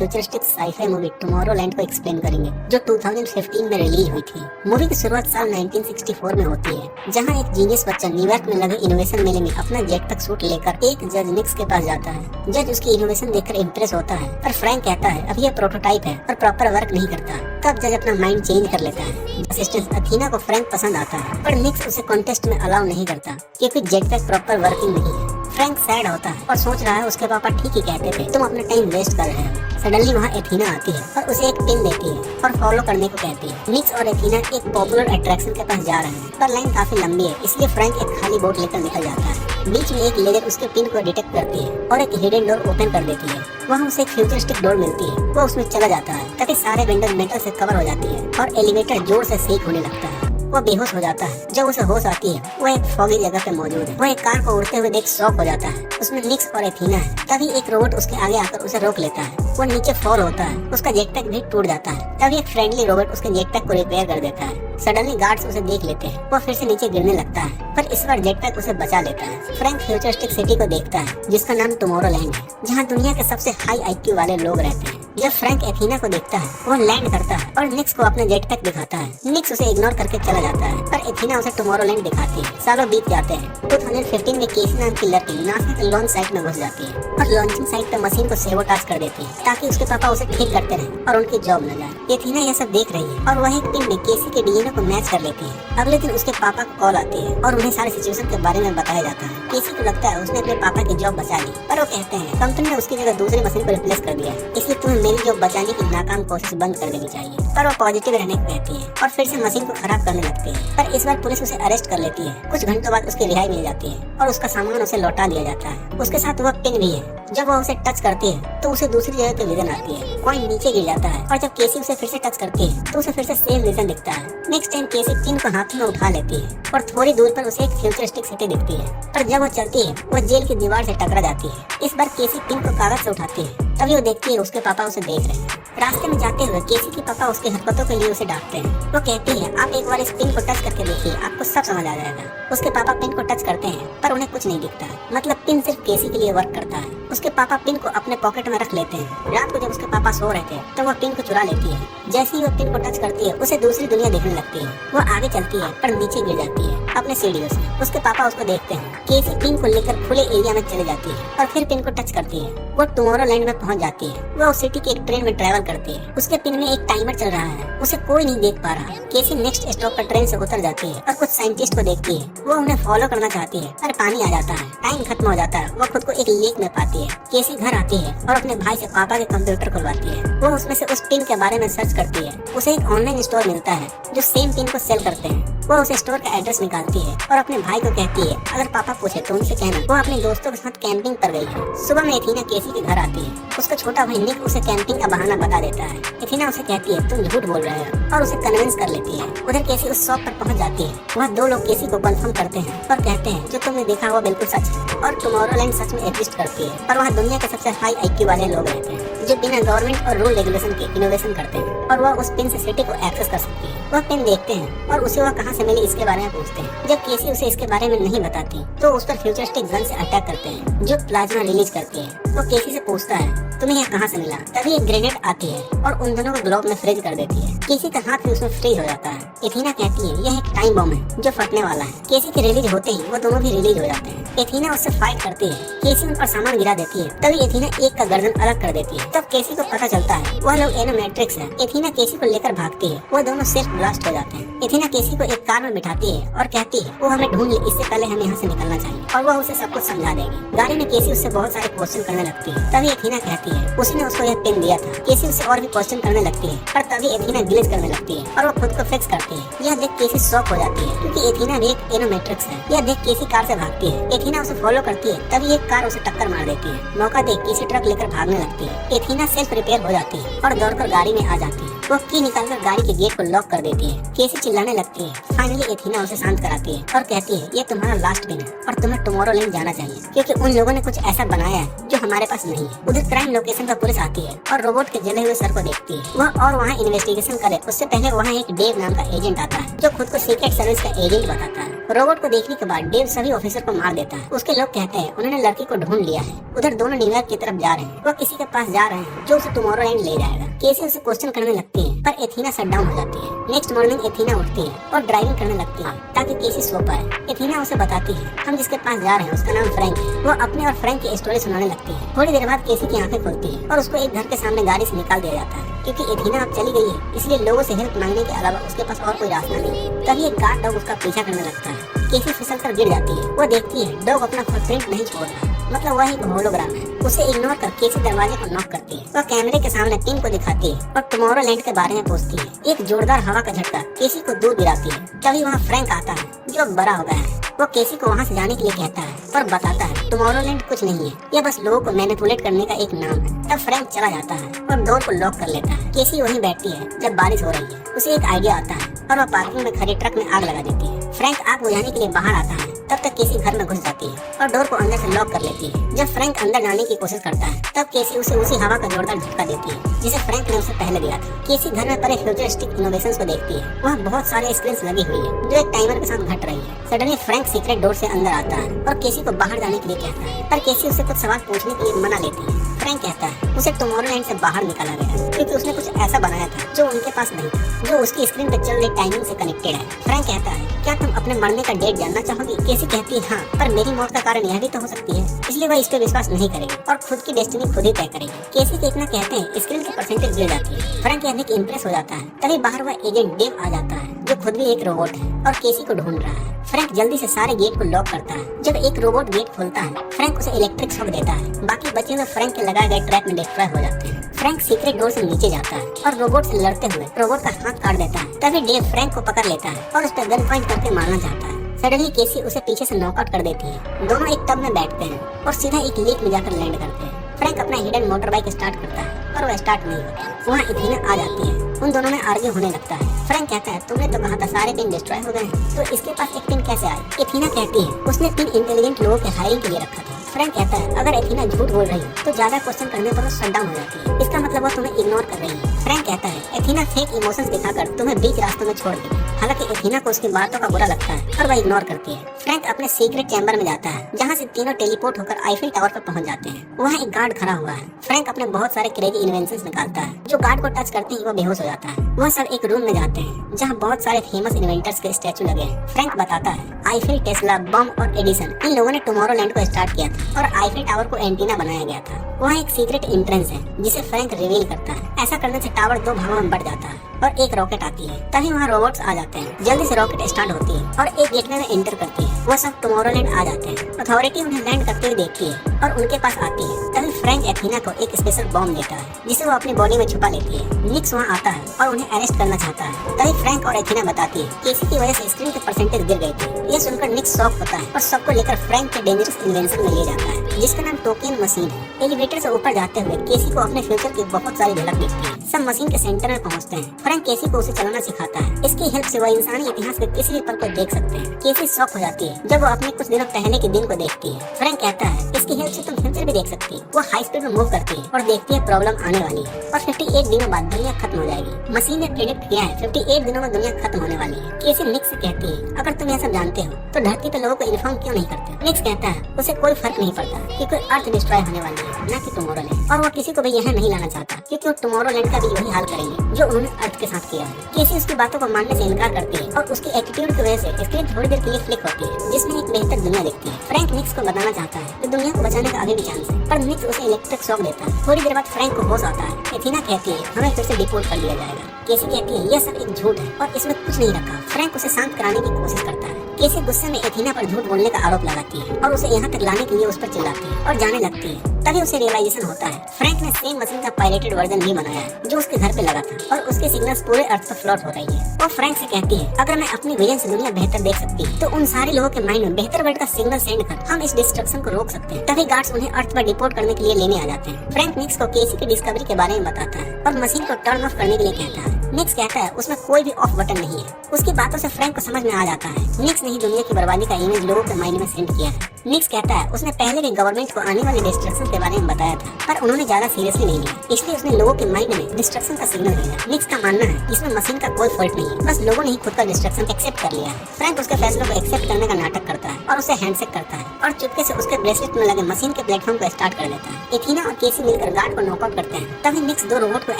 Futuristic sci-fi movie Tomorrowland को explain करेंगे, जो 2015 में रिलीज हुई थी। मूवी की शुरुआत साल 1964 में होती है, जहां एक जीनियस बच्चा न्यूयॉर्क में लगे इनोवेशन मेले में अपना जेट तक सूट लेकर एक जज निक्स के पास जाता है। जज उसकी इनोवेशन देखकर इम्प्रेस होता है, पर फ्रैंक कहता है अब यह प्रोटोटाइप है और प्रॉपर वर्क नहीं करता। तब जज अपना माइंड चेंज कर लेता है। असिस्टेंट अथीना को फ्रैंक पसंद आता है, पर निक्स उसे कॉन्टेस्ट में अलाउ नहीं करता क्योंकि जेट पैक प्रॉपर वर्किंग नहीं है। फ्रैंक सैड होता है और सोच रहा है उसके पापा ठीक ही कहते थे, तुम अपना टाइम वेस्ट कर रहे हो। सडनली वहाँ एथीना आती है और उसे एक पिन देती है और फॉलो करने को कहती है। निक्स और एथीना एक पॉपुलर अट्रैक्शन के पास जा रहे हैं, पर लाइन काफी लंबी है, इसलिए फ्रैंक एक खाली बोट लेकर निकल जाता है। बीच में एक लेजर उसके पिन को डिटेक्ट करती है और एक हिडन डोर ओपन कर देती है। वहाँ उसे एक फ्यूचरिस्टिक डोर मिलती है, वो उसमें चला जाता है ताकि सारे विंडोज मेटल से कवर हो जाती है और एलिवेटर जोर से शेक होने लगता है। वो बेहोश हो जाता है। जब उसे होश आती है, वो एक फॉगी जगह पे मौजूद है। वो एक कार को उड़ते हुए देख शॉक हो जाता है। उसमें निक्स और एथीना है। तभी एक रोबोट उसके आगे आकर उसे रोक लेता है। वो नीचे फॉल होता है, उसका जेटपैक भी टूट जाता है। तभी एक फ्रेंडली रोबोट उसके जेटपैक को रिपेयर कर देता है। सडनली गार्ड्स उसे देख लेते हैं। वो फिर से नीचे गिरने लगता है, पर इस बार जेटपैक उसे बचा लेता है। फ्रैंक फ्यूचरिस्टिक सिटी को देखता है, जिसका नाम टुमारोलैंड है, जहाँ दुनिया के सबसे हाई IQ वाले लोग रहते हैं। जब फ्रैंक एथीना को देखता है, वो लैंड करता है और निक्स को अपना जेटपैक दिखाता है। निक्स उसे इग्नोर करके चला जाता है, पर एथीना उसे टुमारोलैंड दिखाती है। सालों बीत जाते हैं। 2015 में केसी नाम की लड़की नासा के लॉन्च साइट में घुस जाती है और लॉन्चिंग साइट पे मशीन को सेबोटाज कर देती है ताकि उसके पापा उसे ठीक करते रहे और उनकी जॉब न जाए। एथीना यह सब देख रही है और वह एक पिन में केसी के DNA को मैच कर लेती है। अगले दिन उसके पापा को कॉल आती है और उन्हें सारे सिचुएशन के बारे में बताया जाता है। केसी को लगता है उसने अपने पापा की जॉब बचा ली, पर वो कहते हैं कंपनी ने उसकी जगह दूसरी मशीन को रिप्लेस कर दिया, इसलिए तुम्हें मेरी जॉब बचाने की नाकाम कोशिश बंद कर देनी चाहिए। पर वो पॉजिटिव रहने को कहती है और फिर से मशीन को खराब करने लगती है। पर इस बार पुलिस उसे अरेस्ट कर लेती है। कुछ घंटों बाद उसकी रिहाई मिल जाती है और उसका सामान उसे लौटा दिया जाता है। उसके साथ वह पिन भी है। जब वो उसे टच करती है तो उसे दूसरी जगह पे विजन आती है। कॉइन नीचे गिर जाता है और जब केसी उसे फिर से टच करती है तो उसे फिर से सेम विजन दिखता है। नेक्स्ट टाइम केसी पिन को हाथ में उठा लेती है और थोड़ी दूर पर उसे एक फ्यूचरिस्टिक सिटी दिखती है। पर जब वो चलती है, वो जेल की दीवार से टकरा जाती है। इस बार केसी पिन को कागज से उठाती है। तभी वो देखती है उसके पापा उसे देख रहे हैं। रास्ते में जाते हुए केसी के पापा उसकी हरकतों के लिए उसे डांटते हैं। वो कहती है आप एक बार इस पिन को टच करके देखिए, आपको सब समझ आ जाएगा। उसके पापा पिन को टच करते हैं, पर उन्हें कुछ नहीं दिखता। मतलब पिन सिर्फ केसी के लिए वर्क करता है। उसके पापा पिन को अपने पॉकेट में रख लेते हैं। रात को जब उसके पापा सो रहे थे तो वो पिन को चुरा लेती है। जैसे ही वो पिन को टच करती है, उसे दूसरी दुनिया दिखने लगती है। वो आगे चलती है पर नीचे गिर जाती है अपने सीढ़ियों से। उसके पापा उसको देखते हैं। केसी पिन को लेकर खुले एरिया में चली जाती है और फिर पिन को टच करती है। वो टुमारोलैंड में पहुंच जाती है। वो उस सिटी की एक ट्रेन में ट्रैवल करती है। उसके पिन में एक टाइमर चल रहा है, उसे कोई नहीं देख पा रहा। केसी नेक्स्ट स्टॉप पर ट्रेन से उतर जाती है और कुछ साइंटिस्ट को देखती है। वो उन्हें फॉलो करना चाहती है, पर पानी आ जाता है। टाइम खत्म हो जाता है। वो खुद को एक लेक में पाती है। केसी घर आती है और अपने भाई से पापा के कंप्यूटर खुलवाती है। वो उसमें से उस पिन के बारे में सर्च करती है। उसे एक ऑनलाइन स्टोर मिलता है जो सेम पिन को सेल करते हैं। वो उस स्टोर का एड्रेस निकालती है और अपने भाई को कहती है अगर पापा पूछे तो उनसे कहना वो अपने दोस्तों के साथ कैंपिंग पर गई है। सुबह में एथीना केसी के घर आती है। उसका छोटा भाई निक उसे कैंपिंग का बहाना बता देता है। एथीना उसे कहती है तुम झूठ बोल रहे हो और उसे कन्विंस कर लेती है। उधर केसी उस शॉप पर पहुंच जाती है। वहाँ दो लोग केसी को कंफर्म करते हैं और कहते हैं जो तुमने देखा वो बिल्कुल सच है और टुमारोलैंड सच में एग्जिस्ट करती है। पर वहाँ दुनिया के सबसे हाई IQ वाले लोग रहते हैं जो बिना गवर्नमेंट और रूल रेगुलेशन के इनोवेशन करते हैं और वह उस पिन से सिटी को एक्सेस कर सकती है। वह पिन देखते हैं और उसे वह कहाँ से मिली इसके बारे में पूछते हैं। जब केसी उसे इसके बारे में नहीं बताती तो उस पर फ्यूचरिस्टिक गन से अटैक करते हैं जो प्लाज्मा रिलीज करती है। वो केसी से पूछता है तुम्हें यह कहाँ से मिला। तभी एक ग्रेनेड आती है और उन दोनों को ग्लोब में फ्रीज कर देती है। केसी का हाथ भी उसमें फ्रीज हो जाता है। एथीना कहती है यह एक टाइम बम है जो फटने वाला है। केसी के रिलीज होते ही वो दोनों भी रिलीज हो जाते हैं। एथीना उससे फाइट करती है। केसी उन पर सामान गिरा देती है। तभी एथीना एक का गर्दन अलग कर देती है। तब केसी को पता चलता है वह लोग एनोमैट्रिक्स है। एथीना केसी को लेकर भागती है। वो दोनों सेल्फ ब्लास्ट हो जाते हैं। एथीना केसी को एक कार में बिठाती है और कहती है वो हमें ढूंढ ले, इससे पहले हमें यहाँ से निकलना चाहिए और वह उसे सब कुछ समझा देगी। गाड़ी में केसी उससे बहुत सारे क्वेश्चन करने लगती है। तभी एथीना कहती है उसने उसको यह पिन दिया था। केसी उससे और भी क्वेश्चन करने लगती है, पर तभी एथीना ग्लिच करने लगती है और वो खुद को फिक्स करती है। यह देख केसी शॉक हो जाती है क्योंकि एथीना भी एक एनोमैट्रिक्स है। यह देख केसी कार से भागती है। एथीना उसे फॉलो करती है। तभी एक कार उसे टक्कर मार देती है। मौका देख केसी ट्रक लेकर भागने लगती है। एथीना सेल्फ रिपेयर हो जाती है और दौड़कर गाड़ी में आ जाती है। वो की निकालकर गाड़ी के गेट को लॉक कर देती है। केसी चिल्लाने लगती है। फाइनली एथीना उसे शांत कराती है और कहती है ये तुम्हारा लास्ट पिन है और तुम्हें टुमारोलैंड जाना चाहिए क्योंकि उन लोगों ने कुछ ऐसा बनाया है जो हमारे पास नहीं है। उधर क्राइम लोकेशन पर पुलिस आती है और रोबोट के जले हुए सर को देखती है। वह और वहाँ इन्वेस्टिगेशन करे उससे पहले वहाँ एक डेव नाम का एजेंट आता है जो खुद को सीक्रेट सर्विस का एजेंट बताता है। रोबोट को देखने के बाद डेव सभी ऑफिसर को मार देता है। उसके लोग कहते हैं उन्होंने लड़की को ढूंढ लिया है। उधर दोनों न्यूयॉर्क की तरफ जा रहे हैं। वह किसी के पास जा रहे हैं जो उसे टुमारोलैंड ले जाएगा। केसी उसे क्वेश्चन करने लगती है पर एथीना शट डाउन हो जाती है। नेक्स्ट मॉर्निंग एथीना उठती है और ड्राइविंग करने लगती है ताकि केसी सो पाए। एथीना उसे बताती है हम जिसके पास जा रहे हैं उसका नाम फ्रैंक है। वो अपने और फ्रैंक की स्टोरी सुनाने लगती है। थोड़ी देर बाद केसी की आंखें खुलती है और उसको एक घर के सामने गाड़ी से निकाल दिया जाता है क्योंकि एथीना अब चली गई है, इसलिए लोगों से हेल्प मांगने के अलावा उसके पास और कोई रास्ता नहीं। तभी एक गार्ड डॉग उसका पीछा करने लगता है। केसी फिसल कर गिर जाती है। वो देखती है डॉग अपना फुटप्रिंट नहीं छोड़ रहा, मतलब वह एक होलोग्राम है। उसे इग्नोर कर केसी दरवाजे को नॉक करती है। वह कैमरे के सामने टीम को दिखाती है और टुमारोलैंड के बारे में पूछती है। एक जोरदार हवा का झटका केसी को दूर गिराती है। तभी वहाँ फ्रैंक आता है जो अब बड़ा हो गया है। वो केसी को वहाँ से जाने के लिए कहता है और बताता है टुमारोलैंड कुछ नहीं है, यह बस लोगों को मैनिपुलेट करने का एक नाम है। तब फ्रैंक चला जाता है और डोर को लॉक कर लेता है। केसी वहीं बैठती है जब बारिश हो रही है। उसे एक आइडिया आता है और वह पार्किंग में खड़े ट्रक में आग लगा देती है। फ्रैंक आग बुझाने के लिए बाहर आता है। तब तक केसी घर में घुस जाती है और डोर को अंदर से लॉक कर लेती है। जब फ्रैंक अंदर जाने की कोशिश करता है तब केसी उसे उसी हवा का जोरदार झटका देती है जिसे फ्रैंक ने उसे पहले दिया था। केसी घर में पड़े फ्यूचरिस्टिक इनोवेशंस को देखती है। वहाँ बहुत सारे स्क्रीन्स लगी हुई है जो एक टाइमर के साथ घट रही है। सडनली फ्रैंक सीक्रेट डोर से अंदर आता है और केसी को बाहर जाने के लिए कहता है पर केसी उसे कुछ सवाल पूछने के लिए मना लेती है। फ्रैंक कहता है उसे टुमारोलैंड से बाहर निकाला गया क्योंकि उसने कुछ ऐसा बनाया था जो उनके पास नहीं था, जो उसकी स्क्रीन पे चल रही टाइमिंग से कनेक्टेड है। फ्रैंक कहता है क्या तुम अपने मरने का डेट जानना चाहोगी? केसी कहती है हाँ, पर मेरी मौत का कारण यह भी तो हो सकती है, इसलिए वह इस पे विश्वास नहीं करेगी और खुद की डेस्टिनी खुद ही तय करेगी। केसी के इतना कहते हैं स्क्रीन की परसेंटेज गिर जाती है। फ्रैंक कहने की इम्प्रेस हो जाता है। तभी बाहर वह एजेंट डेव आ जाता है जो खुद भी एक रोबोट है और केसी को ढूंढ रहा है। फ्रैंक जल्दी से सारे गेट को लॉक करता है। जब एक रोबोट गेट खोलता है फ्रैंक उसे इलेक्ट्रिक शॉक देता है। बाकी बचे हुए फ्रैंक के लगाए गए ट्रैप में डिस्ट्रॉय हो जाते हैं। फ्रैंक सीक्रेट डोर से नीचे जाता है और रोबोट से लड़ते हुए रोबोट का हाथ काट देता है। तभी डेव फ्रैंक को पकड़ लेता है और उस पर गन पॉइंट करके मारना चाहता है। सडनली केसी उसे पीछे से नॉकआउट कर देती है। दोनों एक टब में बैठते हैं और सीधा एक लेक में जाकर लैंड करते हैं। फ्रैंक अपना हिडन मोटर बाइक स्टार्ट करता है पर वह स्टार्ट नहीं होता। वहाँ एथीना आ जाती है। उन दोनों में आर्ग्यू होने लगता है। फ्रैंक कहता है तुमने तो कहा था सारे पिन डिस्ट्रॉय हो गए हैं, तो इसके पास एक पिन कैसे आई? एथीना कहती है उसने पिन इंटेलिजेंट लोगों के हायरिंग के लिए रखा था। फ्रैंक कहता है अगर एथीना झूठ बोल रही है तो ज्यादा क्वेश्चन करने पर वो शट डाउन हो जाती है, इसका मतलब वो तुम्हें इग्नोर कर रही है। फ्रैंक कहता है एथीना फेक इमोशंस दिखाकर तुम्हें बीच रास्तों में छोड़ देगी। हालांकि एथीना को उसकी बातों का बुरा लगता है पर वह इग्नोर करती है। फ्रैंक अपने सीक्रेट चैम्बर में जाता है जहाँ से तीनों टेलीपोर्ट होकर आईफिल टावर पर पहुँच जाते हैं। वहाँ एक गार्ड खड़ा हुआ है। फ्रैंक अपने बहुत सारे क्रेजी इन्वेंशंस निकालता है। जो गार्ड को टच करते ही वो बेहोश हो जाता है। वह सब एक रूम में जाते हैं जहाँ बहुत सारे फेमस इन्वेंटर्स के स्टैचू लगे हैं। फ्रैंक बताता है आईफिल, टेस्ला, बम और एडिसन इन लोगों ने टुमारोलैंड को स्टार्ट किया था और आईफिल टावर को एंटीना बनाया गया था। वहाँ एक सीक्रेट एंट्रेंस है जिसे फ्रैंक रिवील करता है। ऐसा करने से टावर दो भागों में बढ़ जाता है और एक रॉकेट आती है। तभी वहाँ रोबोट्स आ जाते हैं। जल्दी से रॉकेट स्टार्ट होती है और एक गेटवे में एंटर करती है। वह सब टुमारोलैंड आ जाते हैं। अथॉरिटी उन्हें लैंड करते हुए देखती है और उनके पास आती है। तभी फ्रैंक एथीना को एक स्पेशल बॉम्ब देता है जिसे वो अपनी बॉडी में छुपा लेती है। निक्स वहाँ आता है और उन्हें अरेस्ट करना चाहता है। तभी फ्रैंक और एथीना बताती है केसी की वजह से स्क्रीन की परसेंटेज गिर गई थी। यह सुनकर निक्स शॉक होता है और सबको लेकर फ्रैंक के डेंजरस इन्वेंशन में ले जाता है जिसका नाम टोकियन मशीन है। एलिवेटर से ऊपर जाते हुए केसी को अपने फ्यूचर की बहुत सारी झलक दिखती है। सब मशीन के सेंटर में पहुँचते हैं। फ्रैंक केसी को उसे चलाना सिखाता है। इसकी हेल्प से वह इंसानी इतिहास के किसी भी पल को देख सकते हैं। केसी शॉक हो जाती है जब वो अपने कुछ दिनों पहले के दिन को देखती है। फ्रैंक कहता है इसकी हेल्प से तुम फ्यूचर भी देख सकती है। वो हाई स्पीड में मूव करती है और देखती है प्रॉब्लम आने वाली है और 58 दिनों बाद दुनिया खत्म हो जाएगी। मशीन ने प्रेडिक्ट किया है 58 दिनों में दुनिया खत्म होने वाली है। केसी निक्स से कहती है अगर तुम यह सब जानते हो तो धरती पे लोगों को इन्फॉर्म क्यों नहीं करते? निक्स कहता है उसे कोई फर्क नहीं पड़ता क्योंकि अर्थ डिस्ट्रॉय होने वाली है, न कि टुमारोलैंड, और वो किसी को भी यहाँ नहीं लाना चाहता क्योंकि वो टुमारोलैंड का भी वही हाल करेंगे जो उन्होंने अर्थ के साथ किया है। केसी उसकी बातों को मानने से इनकार करती है और उसकी एटीट्यूड की वजह से स्क्रीन थोड़ी देर के लिए फ्लिक होती है जिसमें एक बेहतर दुनिया दिखती है। फ्रैंक निक्स को बताना चाहता है कि दुनिया को बचाने का अभी भी चांस है पर निक्स उसे इलेक्ट्रिक शॉक देता है। थोड़ी देर बाद फ्रैंक को होश आता है। एथीना कहती है हमें फिर से डिपोर्ट कर लिया जाएगा। केसी कहती है यह सब एक झूठ है और इसमें कुछ नहीं रखा। फ्रैंक उसे शांत कराने की कोशिश करता है। केसी गुस्से में एथीना पर झूठ बोलने का आरोप लगाती है और उसे यहाँ तक लाने के लिए उस पर चिल्लाती है और जाने लगती है। तभी उसे रियलाइजेशन होता है फ्रैंक ने सेम मशीन का पायरेटेड वर्जन भी बनाया है जो उसके घर पे लगा था और उसके सिग्नल्स पूरे अर्थ पर फ्लोट हो रही है। वो फ्रैंक से कहती है अगर मैं अपनी विजन से दुनिया बेहतर देख सकती तो उन सारे लोगों के माइंड में बेहतर वर्ड का सिग्नल सेंड कर हम इस डिस्ट्रक्शन को रोक सकते हैं। तभी गार्ड्स उन्हें अर्थ पर डिपोर्ट करने के लिए लेने आ जाते हैं। फ्रैंक निक्स को केसी की डिस्कवरी के बारे में बताता है और मशीन को टर्न ऑफ करने के लिए कहता है। निक्स कहता है उसमें कोई भी ऑफ बटन नहीं है। उसकी बातों से फ्रैंक को समझ में आ जाता है निक्स ने ही दुनिया की बर्बादी का इमेज लोगों के माइंड में सेंड किया है। निक्स कहता है उसने पहले भी गवर्नमेंट को आने वाली डिस्ट्रक्शन के बारे में बताया था, पर उन्होंने ज्यादा सीरियसली नहीं लिया, इसलिए उसने लोगों के माइंड में डिस्ट्रक्शन का सिग्नल भेजा। निक्स का मानना है इसमें मशीन का कोई फॉल्ट नहीं है, बस लोगों ने ही खुद का डिस्ट्रक्शन एक्सेप्ट कर लिया है। फ्रैंक उसके फैसलों को एक्सेप्ट करने का नाटक करता है और उसे हैंडशेक करता है और चुपके से उसके ब्रेसलेट में लगे मशीन के प्लेटफॉर्म को स्टार्ट कर देता है। एथीना और केसी मिलकर गार्ड को नॉकआउट करते हैं, तभी निक्स 2 रोबोट को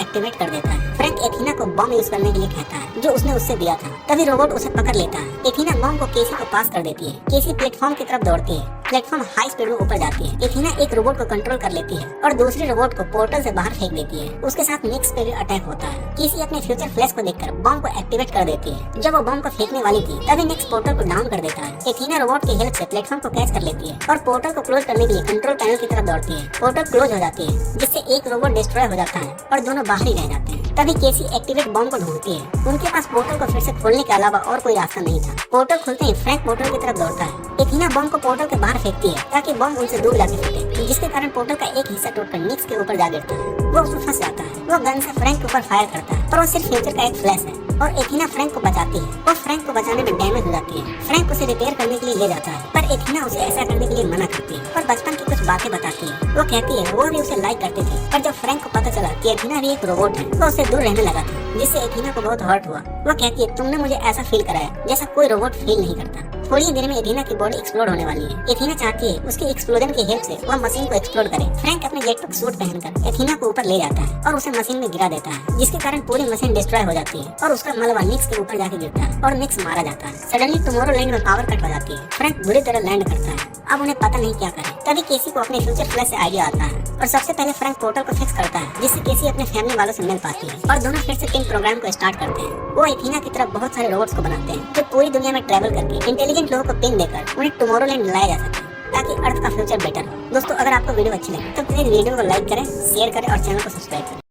एक्टिवेट कर देता है। फ्रैंक एथीना को बम यूज करने के लिए कहता है जो उसने उससे दिया था, तभी रोबोट उसे पकड़ लेता है। एथीना बम को केसी को पास कर देती है। केसी प्लेटफॉर्म की तरफ दौड़ती है, प्लेटफॉर्म हाई स्पीड में ऊपर जाती है। एथीना एक रोबोट को कंट्रोल कर लेती है और दूसरे रोबोट को पोर्टल से बाहर फेंक देती है। उसके साथ निक्स पे भी अटैक होता है। केसी अपने फ्यूचर फ्लैश को देखकर बम को एक्टिवेट कर देती है। जब वो बम को फेंकने वाली थी तभी निक्स पोर्टल को डाउन कर देता है। एथीना रोबोट की हेल्प से प्लेटफॉर्म को कैच कर लेती है और पोर्टल को क्लोज करने के लिए कंट्रोल पैनल की तरफ दौड़ती है। पोर्टल क्लोज हो जाती है जिससे एक रोबोट डिस्ट्रॉय हो जाता है और दोनों बाहर ही रह जाते हैं। तभी केसी एक्टिवेट बम को ढूंढती है। उनके पास पोर्टल को फिर से खोलने के अलावा और कोई रास्ता नहीं था। पोर्टल खुलते ही फ्रैंक पोर्टल की तरफ दौड़ता है। एथीना बम को पोर्टल के बाहर फेंकती है ताकि बम उनसे दूर जाके फटे, जिसके कारण पोर्टल का एक हिस्सा टूटकर निक्स के ऊपर जा गिरता है। वो उसमें फंस जाता है। वो गन से फ्रैंक के ऊपर फायर करता है पर वो सिर्फ फ्यूचर का एक फ्लैश है और एथीना फ्रैंक को बचाती है। वो फ्रैंक को बचाने में डैमेज हो जाती है। फ्रैंक उसे रिपेयर करने के लिए ले जाता है पर एथीना उसे ऐसा करने के लिए मना करती है और बचपन की कुछ बातें बताती है। वो कहती है वो भी उसे लाइक करते थे, पर जब फ्रैंक को पता चला कि एथीना भी एक रोबोट है वो उससे दूर रहने लगा था, जिससे एथीना को बहुत हर्ट हुआ। वो कहती है तुमने मुझे ऐसा फील कराया जैसा कोई रोबोट फील नहीं करता। थोड़ी ही देर में एथीना की बॉडी एक्सप्लोड होने वाली है। एथीना चाहती है उसके एक्सप्लोजन की हेल्प से वह मशीन को एक्सप्लोड करे। फ्रैंक अपने जेटपैक सूट पहनकर एथीना को ऊपर ले जाता है और उसे मशीन में गिरा देता है, जिसके कारण पूरी मशीन डिस्ट्रॉय हो जाती है और उसका मलबा निक्स के ऊपर जाके गिरता है और निक्स मारा जाता है। सडनली टुमारोलैंड में पावर कट हो जाती है। फ्रैंक बुरी तरह लैंड करता है। अब उन्हें पता नहीं क्या करे। तभी केसी को अपने फ्यूचर फ्लैश से आइडिया आता है और सबसे पहले फ्रैंक पोर्टल को फिक्स करता है, जिससे केसी अपने फैमिली वालों से मिल पाती है और दोनों फिर से टीम प्रोग्राम को स्टार्ट करते हैं। वो एथीना की तरफ बहुत सारे रोबोट्स को बनाते हैं जो पूरी दुनिया में ट्रैवल करके इंटेलिजेंट लोगों को पिन देकर उन्हें टुमारोलैंड लाया जा सके ताकि अर्थ का फ्यूचर बेटर हो। दोस्तों अगर आपको वीडियो अच्छी लगे तो प्लीज वीडियो को लाइक करें, शेयर करें और चैनल को सब्सक्राइब करें।